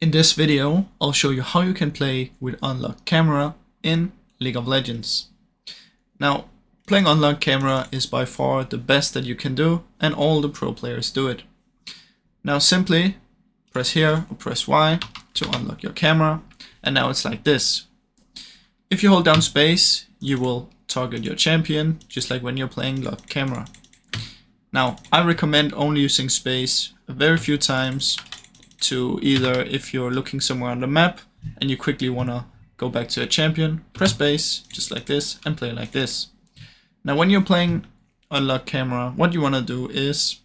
In this video, I'll show you how you can play with unlocked camera in League of Legends. Now, playing unlocked camera is by far the best that you can do, and all the pro players do it. Now simply press here or press Y to unlock your camera, and now it's like this. If you hold down space, you will target your champion, just like when you're playing locked camera. Now, I recommend only using space a very few times, to either if you're looking somewhere on the map and you quickly want to go back to a champion, press space just like this and play like this. Now when you're playing unlock camera, what you want to do is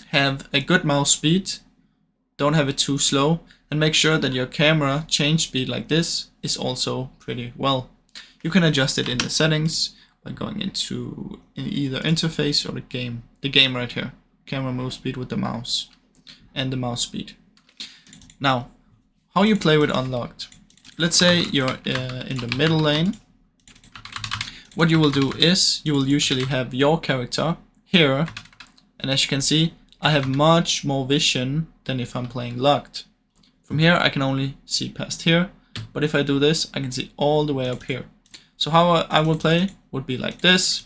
have a good mouse speed, don't have it too slow, and make sure that your camera change speed like this is also pretty well. You can adjust it in the settings by going into either interface or the game right here, camera move speed with the mouse and the mouse speed. Now, how you play with unlocked. Let's say you're in the middle lane. What you will do is you will usually have your character here, and as you can see, I have much more vision than if I'm playing locked. From here I can only see past here, but if I do this I can see all the way up here. So how I would play would be like this.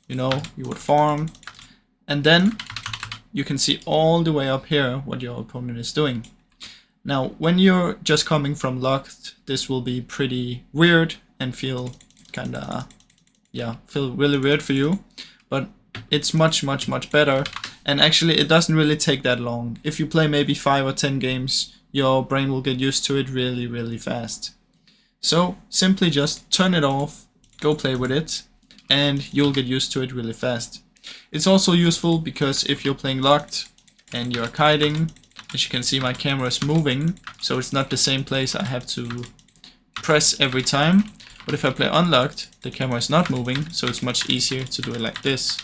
You know, you would farm, and then you can see all the way up here what your opponent is doing. Now, when you're just coming from locked, this will be pretty weird and feel really weird for you, but it's much better, and actually it doesn't really take that long. If you play maybe 5 or 10 games, your brain will get used to it really fast. So simply just turn it off, go play with it, and you'll get used to it really fast. It's also useful because if you're playing locked and you're kiting, as you can see my camera is moving, so it's not the same place I have to press every time. But if I play unlocked, the camera is not moving, so it's much easier to do it like this,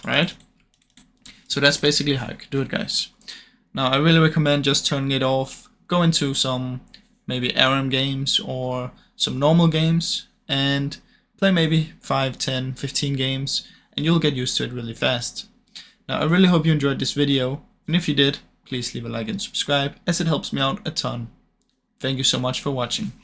right? So that's basically how you can do it, guys. Now I really recommend just turning it off, go into some maybe ARAM games or some normal games and play maybe 5, 10, 15 games, and you'll get used to it really fast. Now I really hope you enjoyed this video, and if you did, please leave a like and subscribe, as it helps me out a ton. Thank you so much for watching.